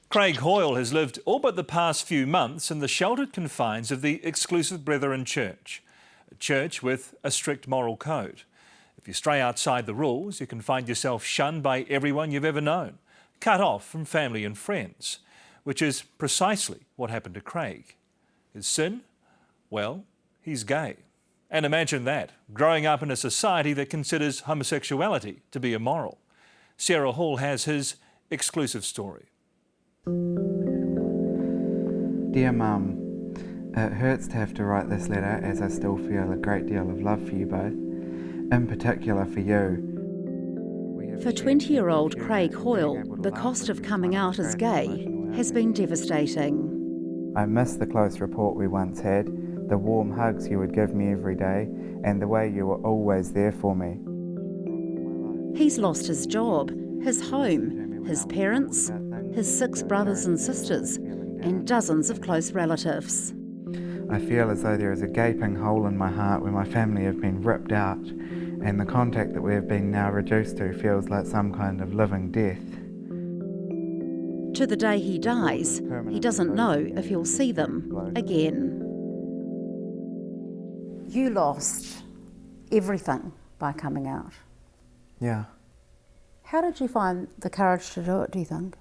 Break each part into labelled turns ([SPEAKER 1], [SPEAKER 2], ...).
[SPEAKER 1] Craig Hoyle has lived all but the past few months in the sheltered confines of the Exclusive Brethren Church, a church with a strict moral code. If you stray outside the rules, you can find yourself shunned by everyone you've ever known, cut off from family and friends, which is precisely what happened to Craig. His sin? Well, he's gay. And imagine that, growing up in a society that considers homosexuality to be immoral. Sarah Hall has his exclusive story.
[SPEAKER 2] Dear Mum, it hurts to have to write this letter as I still feel a great deal of love for you both, in particular for you.
[SPEAKER 3] For 20-year-old Craig Hoyle, the cost of coming out as gay has been devastating.
[SPEAKER 2] I miss the close rapport we once had, the warm hugs you would give me every day, and the way you were always there for me.
[SPEAKER 3] He's lost his job, his home, his parents, his 6 brothers and sisters, and dozens of close relatives.
[SPEAKER 2] I feel as though there is a gaping hole in my heart where my family have been ripped out, and the contact that we have been now reduced to feels like some kind of living death.
[SPEAKER 3] To the day he dies, he doesn't know if he'll see them again. You lost everything by coming out.
[SPEAKER 2] Yeah.
[SPEAKER 3] How did you find the courage to do it, do you think?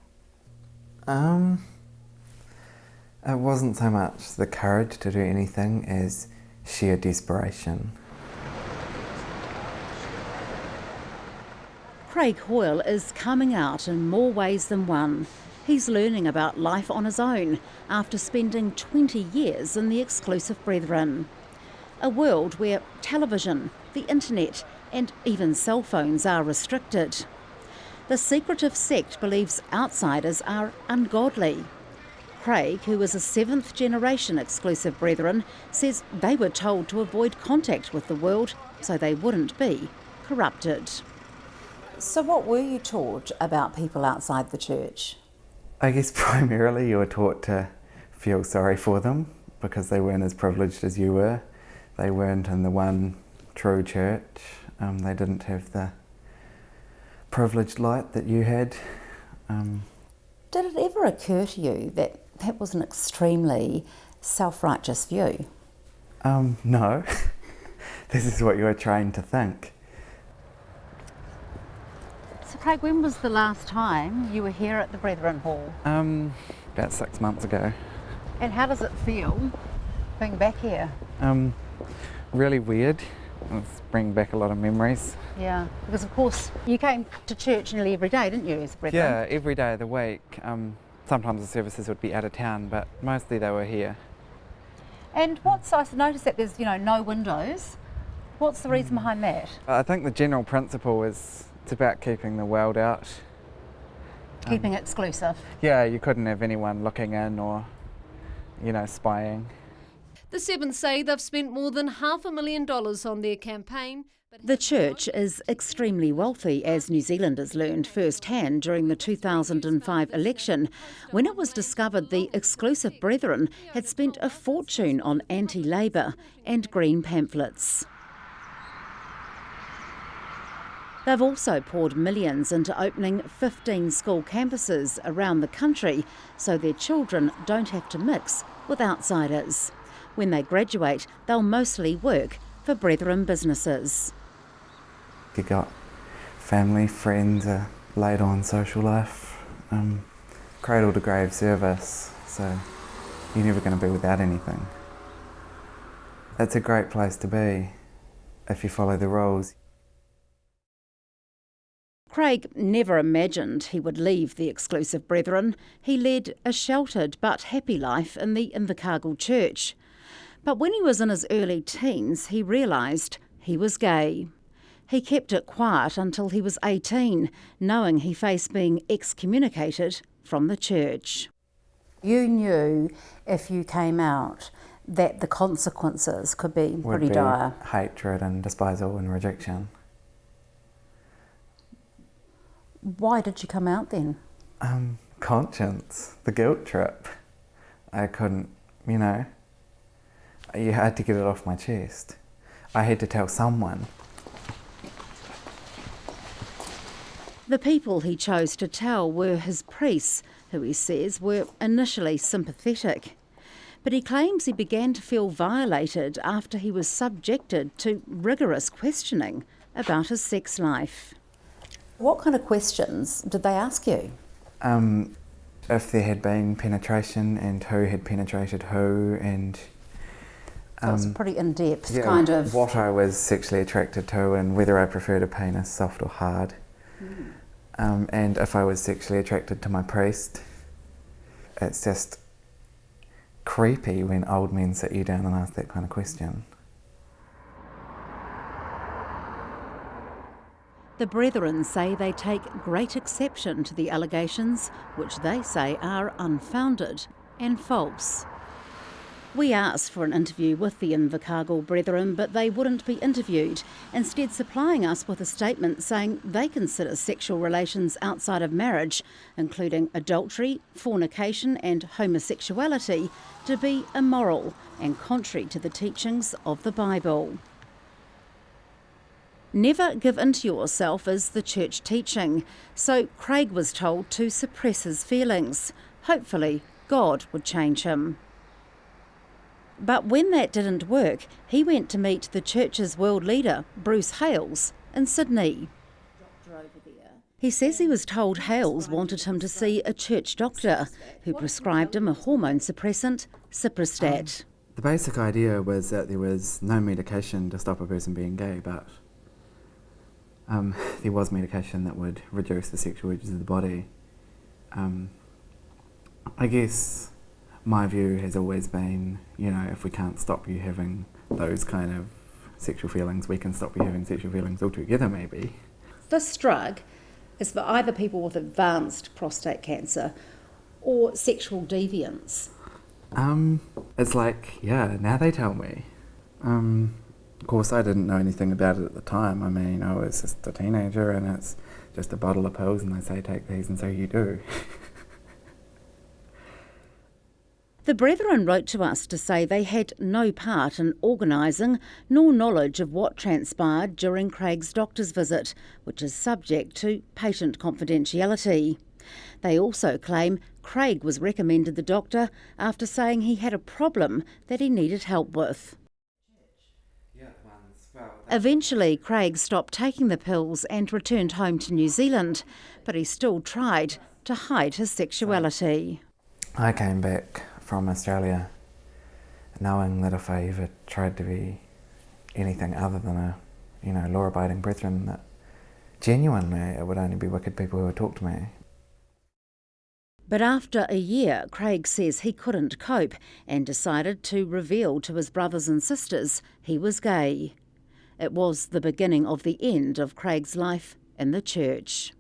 [SPEAKER 2] It wasn't so much the courage to do anything as sheer desperation.
[SPEAKER 3] Craig Hoyle is coming out in more ways than one. He's learning about life on his own after spending 20 years in the Exclusive Brethren. A world where television, the internet and even cell phones are restricted. The secretive sect believes outsiders are ungodly. Craig, who is a 7th generation Exclusive Brethren, says they were told to avoid contact with the world so they wouldn't be corrupted. So what were you taught about people outside the church?
[SPEAKER 2] I guess primarily you were taught to feel sorry for them because they weren't as privileged as you were. They weren't in the one true church. They didn't have the privileged light that you had.
[SPEAKER 3] Did it ever occur to you that that was an extremely self-righteous view?
[SPEAKER 2] No. This is what you were trained to think.
[SPEAKER 3] So Craig, when was the last time you were here at the Brethren Hall?
[SPEAKER 2] About 6 months ago.
[SPEAKER 3] And how does it feel being back here?
[SPEAKER 2] Really weird. It's bringing back a lot of memories.
[SPEAKER 3] Yeah, because of course you came to church nearly every day, didn't you, as a Brethren?
[SPEAKER 2] Yeah, every day of the week. Sometimes the services would be out of town, but mostly they were here.
[SPEAKER 3] And I noticed that there's, no windows. What's the reason behind that?
[SPEAKER 2] I think the general principle is it's about keeping the world out.
[SPEAKER 3] Keeping it exclusive.
[SPEAKER 2] Yeah, you couldn't have anyone looking in or, spying.
[SPEAKER 4] The Seven say they've spent more than $500,000 on their campaign.
[SPEAKER 3] The church is extremely wealthy, as New Zealanders learned firsthand during the 2005 election, when it was discovered the Exclusive Brethren had spent a fortune on anti-Labour and Green pamphlets. They've also poured millions into opening 15 school campuses around the country so their children don't have to mix with outsiders. When they graduate, they'll mostly work for Brethren businesses.
[SPEAKER 2] You got family, friends, a laid on social life, cradle to grave service, so you're never going to be without anything. It's a great place to be if you follow the rules.
[SPEAKER 3] Craig never imagined he would leave the Exclusive Brethren. He led a sheltered but happy life in the Invercargill church. But when he was in his early teens, he realised he was gay. He kept it quiet until he was 18, knowing he faced being excommunicated from the church. You knew if you came out that the consequences could be pretty dire.
[SPEAKER 2] Hatred and despisal and rejection.
[SPEAKER 3] Why did you come out then?
[SPEAKER 2] Conscience, the guilt trip. I couldn't, you had to get it off my chest. I had to tell someone.
[SPEAKER 3] The people he chose to tell were his priests, who he says were initially sympathetic. But he claims he began to feel violated after he was subjected to rigorous questioning about his sex life. What kind of questions did they ask you?
[SPEAKER 2] If there had been penetration and who had penetrated who, and
[SPEAKER 3] So it's pretty in-depth kind of...
[SPEAKER 2] what I was sexually attracted to and whether I preferred a penis soft or hard. And if I was sexually attracted to my priest. It's just creepy when old men sit you down and ask that kind of question.
[SPEAKER 3] The Brethren say they take great exception to the allegations, which they say are unfounded and false. We asked for an interview with the Invercargill Brethren, but they wouldn't be interviewed, instead supplying us with a statement saying they consider sexual relations outside of marriage, including adultery, fornication and homosexuality, to be immoral and contrary to the teachings of the Bible. Never give in to yourself is the church teaching, so Craig was told to suppress his feelings. Hopefully, God would change him. But when that didn't work, he went to meet the church's world leader, Bruce Hales, in Sydney. He says he was told Hales wanted him to see a church doctor who prescribed him a hormone suppressant, Ciprostat.
[SPEAKER 2] The basic idea was that there was no medication to stop a person being gay, but there was medication that would reduce the sexual urges of the body. I guess my view has always been, if we can't stop you having those kind of sexual feelings, we can stop you having sexual feelings altogether, maybe.
[SPEAKER 3] This drug is for either people with advanced prostate cancer or sexual deviance.
[SPEAKER 2] It's like, now they tell me. Of course, I didn't know anything about it at the time. I mean, I was just a teenager and it's just a bottle of pills and they say take these and so you do.
[SPEAKER 3] The Brethren wrote to us to say they had no part in organising nor knowledge of what transpired during Craig's doctor's visit, which is subject to patient confidentiality. They also claim Craig was recommended the doctor after saying he had a problem that he needed help with. Eventually, Craig stopped taking the pills and returned home to New Zealand, but he still tried to hide his sexuality.
[SPEAKER 2] I came back from Australia knowing that if I ever tried to be anything other than a law-abiding brethren, that genuinely it would only be wicked people who would talk to me.
[SPEAKER 3] But after a year, Craig says he couldn't cope and decided to reveal to his brothers and sisters he was gay. It was the beginning of the end of Craig's life in the church.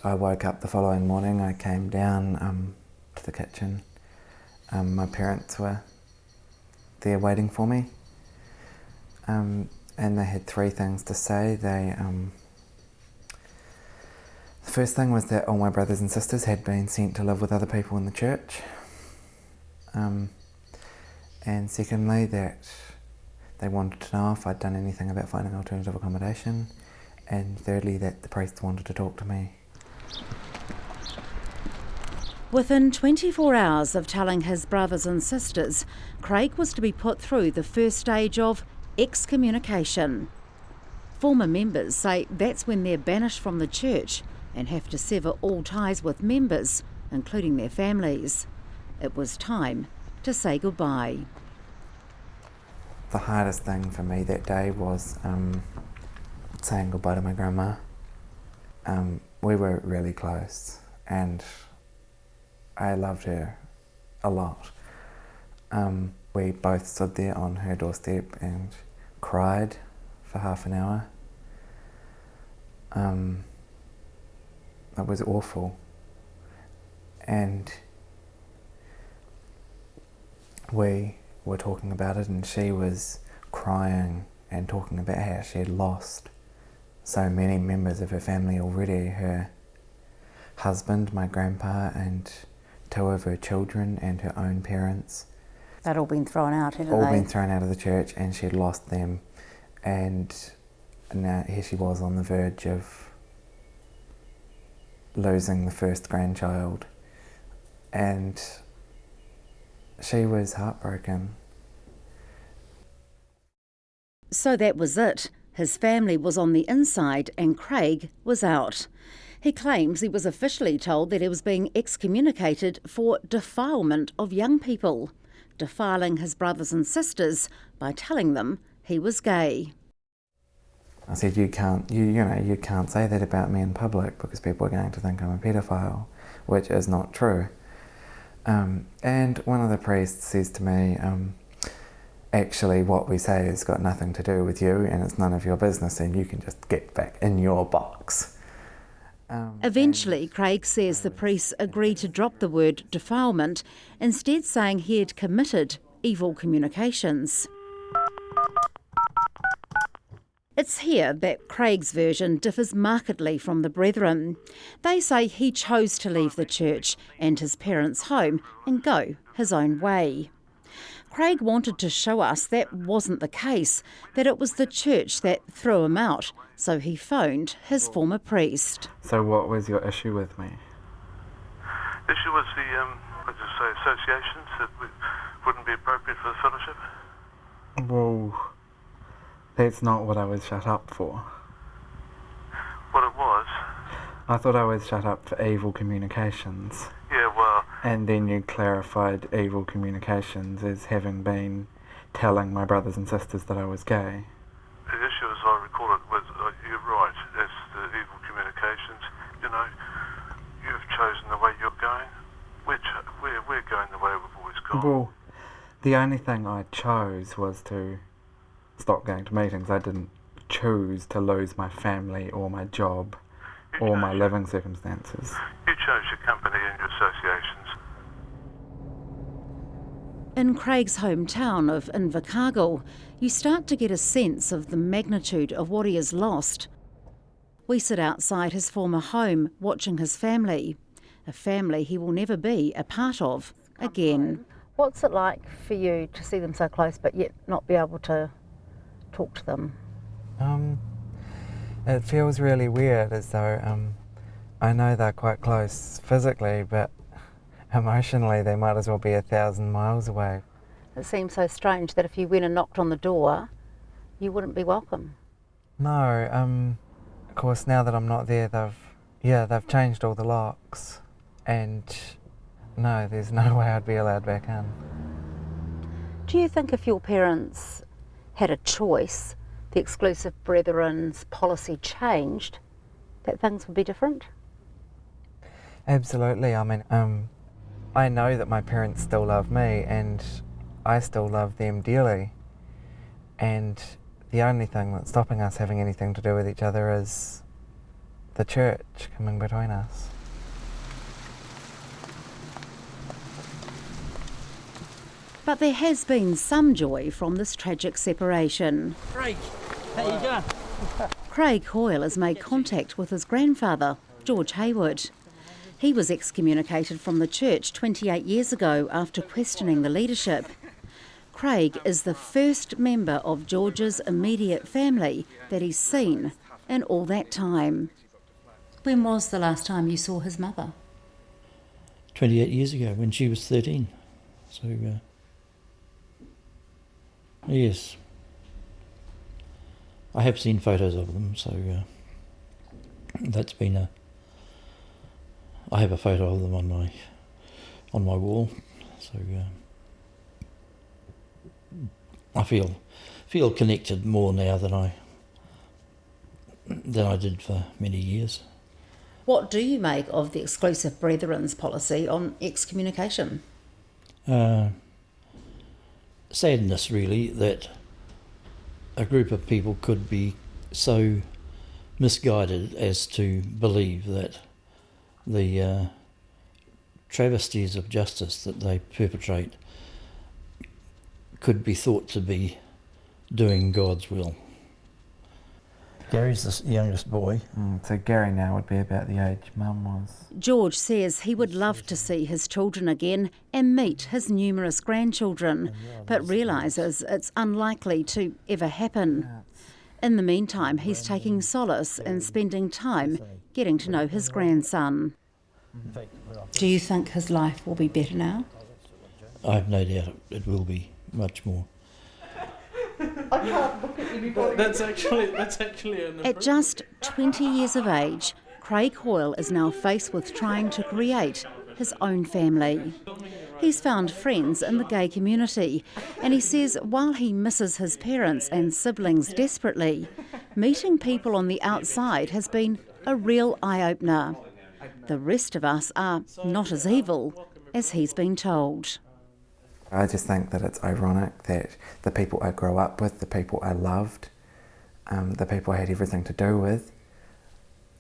[SPEAKER 2] I woke up the following morning, I came down to the kitchen. My parents were there waiting for me, and they had three things to say. The first thing was that all my brothers and sisters had been sent to live with other people in the church, and secondly that they wanted to know if I'd done anything about finding alternative accommodation, and thirdly that the priests wanted to talk to me.
[SPEAKER 3] Within 24 hours of telling his brothers and sisters, Craig was to be put through the first stage of excommunication. Former members say that's when they're banished from the church and have to sever all ties with members, including their families. It was time to say goodbye.
[SPEAKER 2] The hardest thing for me that day was saying goodbye to my grandma. We were really close and I loved her a lot. We both stood there on her doorstep and cried for half an hour. It was awful. And we were talking about it and she was crying and talking about how she had lost so many members of her family already. Her husband, my grandpa, and two of her children and her own parents.
[SPEAKER 3] They'd all been thrown out, hadn't
[SPEAKER 2] all
[SPEAKER 3] they?
[SPEAKER 2] been thrown out of the church and she'd lost them. And now here she was on the verge of losing the first grandchild and she was heartbroken.
[SPEAKER 3] So that was it. His family was on the inside and Craig was out. He claims he was officially told that he was being excommunicated for defilement of young people, defiling his brothers and sisters by telling them he was gay.
[SPEAKER 2] I said, you can't say that about me in public because people are going to think I'm a paedophile, which is not true. And one of the priests says to me, actually what we say has got nothing to do with you and it's none of your business and you can just get back in your box.
[SPEAKER 3] Eventually, Craig says the priests agreed to drop the word defilement, instead saying he had committed evil communications. It's here that Craig's version differs markedly from the Brethren. They say he chose to leave the church and his parents' home and go his own way. Craig wanted to show us that wasn't the case, that it was the church that threw him out, so he phoned his former priest.
[SPEAKER 2] So what was your issue with me?
[SPEAKER 5] The issue was the, associations that wouldn't be appropriate for the fellowship.
[SPEAKER 2] Well, that's not what I was shut up for.
[SPEAKER 5] What it was?
[SPEAKER 2] I thought I was shut up for evil communications.
[SPEAKER 5] Yeah, well...
[SPEAKER 2] And then you clarified evil communications as having been telling my brothers and sisters that I was gay.
[SPEAKER 5] The issue, as I recall it, was, you're right, it's the evil communications. You know, you've chosen the way you're going. We're going the way we've always gone.
[SPEAKER 2] Well, the only thing I chose was to stop going to meetings. I didn't choose to lose my family or my job or my living circumstances.
[SPEAKER 5] You chose your company and your associations.
[SPEAKER 3] In Craig's hometown of Invercargill, you start to get a sense of the magnitude of what he has lost. We sit outside his former home watching his family, a family he will never be a part of again. What's it like for you to see them so close but yet not be able to talk to them?
[SPEAKER 2] It feels really weird, as though I know they're quite close physically, but emotionally they might as well be 1,000 miles away.
[SPEAKER 3] It seems so strange that if you went and knocked on the door, you wouldn't be welcome.
[SPEAKER 2] No, of course now that I'm not there, they've changed all the locks, and no, there's no way I'd be allowed back in.
[SPEAKER 3] Do you think if your parents had a choice, the exclusive Brethren's policy changed, that things would be different?
[SPEAKER 2] Absolutely. I mean, I know that my parents still love me and I still love them dearly. And the only thing that's stopping us having anything to do with each other is the church coming between us.
[SPEAKER 3] But there has been some joy from this tragic separation.
[SPEAKER 6] Craig, how you going?
[SPEAKER 3] Craig Hoyle has made contact with his grandfather, George Hayward. He was excommunicated from the church 28 years ago after questioning the leadership. Craig is the first member of George's immediate family that he's seen in all that time. When was the last time you saw his mother?
[SPEAKER 6] 28 years ago, when she was 13. So, yes. I have seen photos of them, so that's been I have a photo of them on my wall, so I feel connected more now than I did for many years.
[SPEAKER 3] What do you make of the exclusive Brethren's policy on excommunication?
[SPEAKER 6] Sadness, really, that a group of people could be so misguided as to believe that the travesties of justice that they perpetrate could be thought to be doing God's will. Gary's the youngest boy.
[SPEAKER 2] So Gary now would be about the age Mum was.
[SPEAKER 3] George says he would love to see his children again and meet his numerous grandchildren, but realises it's unlikely to ever happen. In the meantime, he's taking solace in spending time getting to know his grandson. Do you think his life will be better now?
[SPEAKER 6] I have no doubt it will be much more.
[SPEAKER 7] That's actually an
[SPEAKER 3] At just 20 years of age, Craig Hoyle is now faced with trying to create his own family. He's found friends in the gay community, and he says while he misses his parents and siblings desperately, meeting people on the outside has been a real eye-opener. The rest of us are not as evil as he's been told.
[SPEAKER 2] I just think that it's ironic that the people I grew up with, the people I loved, the people I had everything to do with,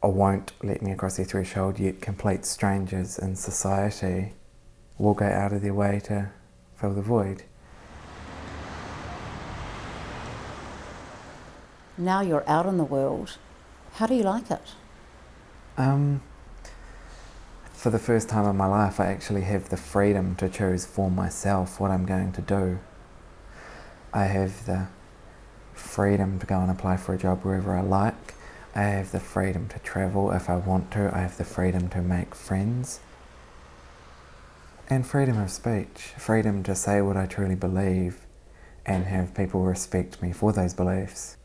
[SPEAKER 2] won't let me across their threshold, yet complete strangers in society will go out of their way to fill the void.
[SPEAKER 3] Now you're out in the world. How do you like it?
[SPEAKER 2] For the first time in my life, I actually have the freedom to choose for myself what I'm going to do. I have the freedom to go and apply for a job wherever I like. I have the freedom to travel if I want to. I have the freedom to make friends. And freedom of speech, freedom to say what I truly believe and have people respect me for those beliefs.